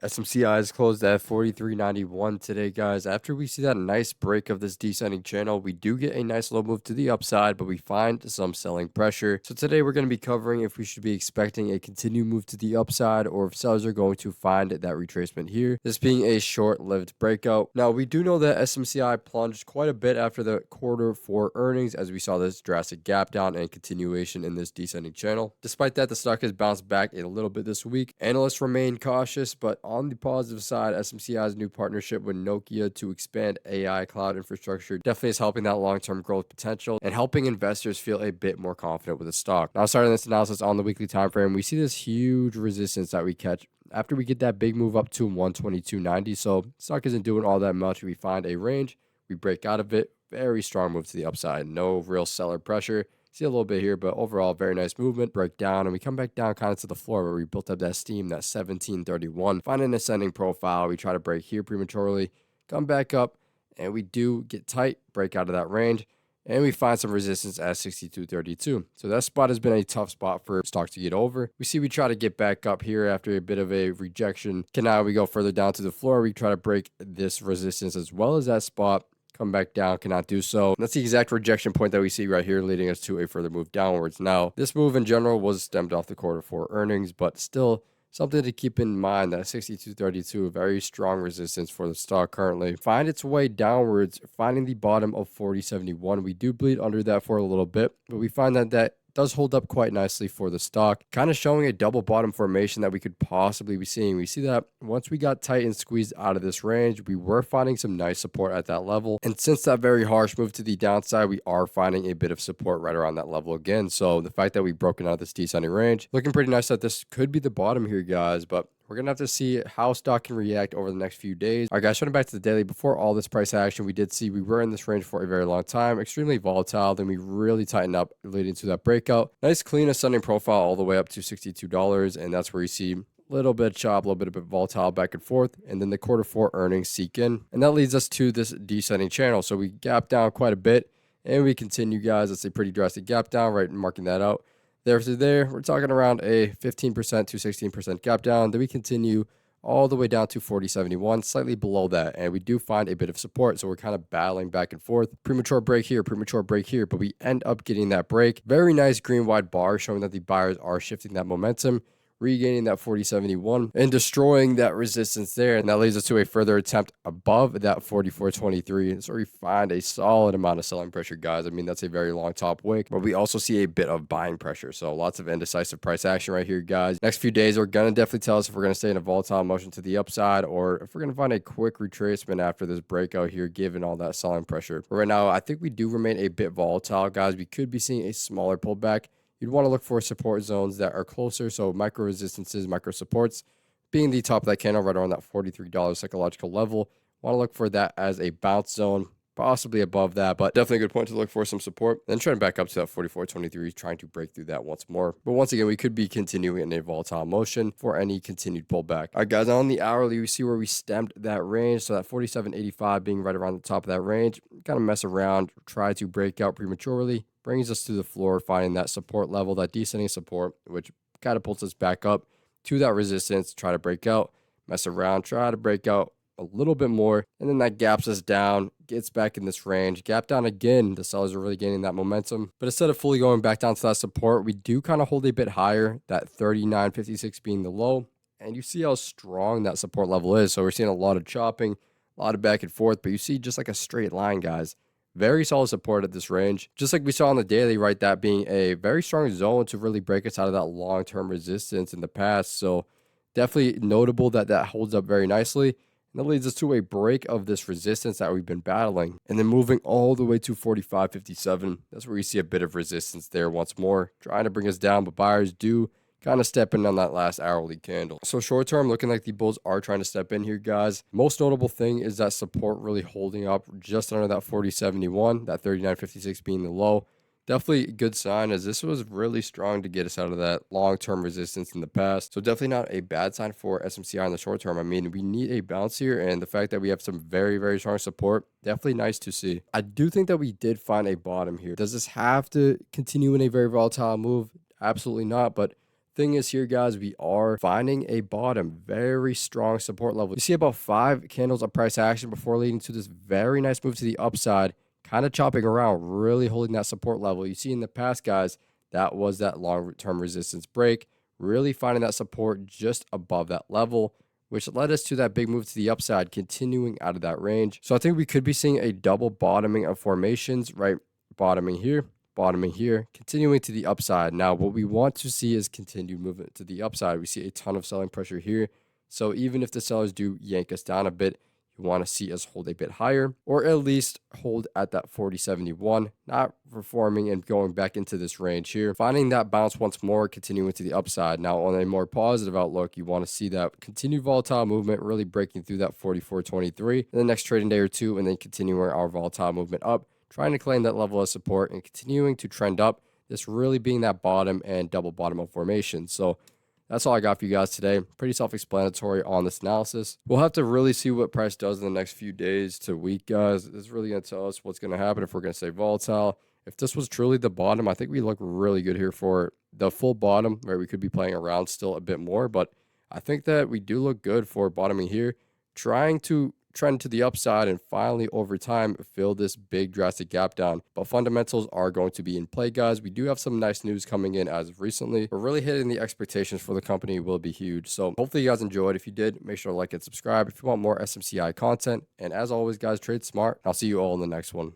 SMCI is closed at 43.91 today, guys. After we see that nice break of this descending channel, we do get a nice low move to the upside, but we find some selling pressure. So today we're going to be covering if we should be expecting a continued move to the upside or if sellers are going to find that retracement here, this being a short-lived breakout. Now, we do know that SMCI plunged quite a bit after the Q4 earnings as we saw this drastic gap down and continuation in this descending channel. Despite that, the stock has bounced back a little bit this week. Analysts remain cautious, but on the positive side, SMCI's new partnership with Nokia to expand AI cloud infrastructure definitely is helping that long-term growth potential and helping investors feel a bit more confident with the stock. Now, starting this analysis on the weekly time frame, we see this huge resistance that we catch after we get that big move up to 122.90. So stock isn't doing all that much. We find a range, we break out of it, very strong move to the upside, no real seller pressure. See a little bit here, but overall, very nice movement. Break down, and we come back down kind of to the floor where we built up that steam, that 1731. Find an ascending profile. We try to break here prematurely, come back up, and we do get tight, break out of that range, and we find some resistance at 62.32. So that spot has been a tough spot for stock to get over. We see we try to get back up here after a bit of a rejection. Now we go further down to the floor. We try to break this resistance as well as that spot. Come back down, cannot do so. That's the exact rejection point that we see right here, leading us to a further move downwards. Now, this move in general was stemmed off the Q4 earnings, but still something to keep in mind that 62.32, a very strong resistance for the stock currently. Find its way downwards, finding the bottom of 40.71. We do bleed under that for a little bit, but we find that does hold up quite nicely for the stock, kind of showing a double bottom formation that we could possibly be seeing. We see that once we got tight and squeezed out of this range, we were finding some nice support at that level. And since that very harsh move to the downside, we are finding a bit of support right around that level again. So the fact that we've broken out of this descending range, looking pretty nice that this could be the bottom here, guys, but we're going to have to see how stock can react over the next few days. All right, guys, turning back to the daily, before all this price action, we did see we were in this range for a very long time, extremely volatile. Then we really tightened up leading to that breakout. Nice clean ascending profile all the way up to $62. And that's where you see little bit of chop, a little bit of volatile back and forth, and then the Q4 earnings seek in. And that leads us to this descending channel. So we gap down quite a bit, and we continue, guys. That's a pretty drastic gap down, right? Marking that out. There through there, we're talking around a 15% to 16% gap down. Then we continue all the way down to 40.71, slightly below that, and we do find a bit of support. So we're kind of battling back and forth. Premature break here, but we end up getting that break. Very nice green wide bar showing that the buyers are shifting that momentum, regaining that 40.71 and destroying that resistance there. And that leads us to a further attempt above that 44.23. So we find a solid amount of selling pressure, guys. I mean, that's a very long top wick, but we also see a bit of buying pressure. So lots of indecisive price action right here, guys. Next few days are going to definitely tell us if we're going to stay in a volatile motion to the upside or if we're going to find a quick retracement after this breakout here, given all that selling pressure. But right now, I think we do remain a bit volatile, guys. We could be seeing a smaller pullback. You'd want to look for support zones that are closer, so micro resistances, micro supports, being the top of that candle right around that $43 psychological level. Want to look for that as a bounce zone, possibly above that, but definitely a good point to look for some support. Then trying back up to that 44.23, trying to break through that once more. But once again, we could be continuing in a volatile motion for any continued pullback. All right, guys, on the hourly, we see where we stemmed that range. So that 47.85 being right around the top of that range. Kind of mess around, try to break out prematurely. Brings us to the floor, finding that support level, that descending support, which catapults us back up to that resistance, try to break out, mess around, try to break out a little bit more, and then that gaps us down, gets back in this range, gap down again. The sellers are really gaining that momentum, but instead of fully going back down to that support, we do kind of hold a bit higher, that 39.56 being the low, and you see how strong that support level is. So we're seeing a lot of chopping, a lot of back and forth, but you see just like a straight line, guys. Very solid support at this range. Just like we saw on the daily, right? That being a very strong zone to really break us out of that long-term resistance in the past. So definitely notable that that holds up very nicely. And that leads us to a break of this resistance that we've been battling. And then moving all the way to 45.57. That's where we see a bit of resistance there once more. Trying to bring us down, but buyers do kind of step in on that last hourly candle. So short term, looking like the bulls are trying to step in here, guys. Most notable thing is that support really holding up just under that 40.71, that 39.56 being the low. Definitely a good sign, as this was really strong to get us out of that long-term resistance in the past. So definitely not a bad sign for SMCI in the short term. I mean, we need a bounce here, and the fact that we have some very, very strong support, definitely nice to see. I do think that we did find a bottom here. Does this have to continue in a very volatile move? Absolutely not, but Thing is here, guys, we are finding a bottom, very strong support level. You see about 5 candles of price action before leading to this very nice move to the upside, kind of chopping around, really holding that support level. You see in the past, guys, that was that long-term resistance break, really finding that support just above that level, which led us to that big move to the upside, continuing out of that range. So I think we could be seeing a double bottoming of formations, right? Bottoming here, continuing to the upside. Now, what we want to see is continued movement to the upside. We see a ton of selling pressure here. So even if the sellers do yank us down a bit, you want to see us hold a bit higher, or at least hold at that 40.71, not reforming and going back into this range here. Finding that bounce once more, continuing to the upside. Now, on a more positive outlook, you want to see that continued volatile movement really breaking through that 44.23 in the next trading day or two, and then continuing our volatile movement up, trying to claim that level of support and continuing to trend up, this really being that bottom and double bottom of formation. So that's all I got for you guys today. Pretty self-explanatory on this analysis. We'll have to really see what price does in the next few days to week, guys. It's really going to tell us what's going to happen if we're going to stay volatile. If this was truly the bottom, I think we look really good here for the full bottom, right? We could be playing around still a bit more, but I think that we do look good for bottoming here, trying to trend to the upside and finally over time fill this big drastic gap down. But fundamentals are going to be in play, guys. We do have some nice news coming in as of recently. We're really hitting the expectations for the company will be huge. So hopefully you guys enjoyed. If you did, make sure to like and subscribe if you want more SMCI content. And as always, guys, trade smart. I'll see you all in the next one.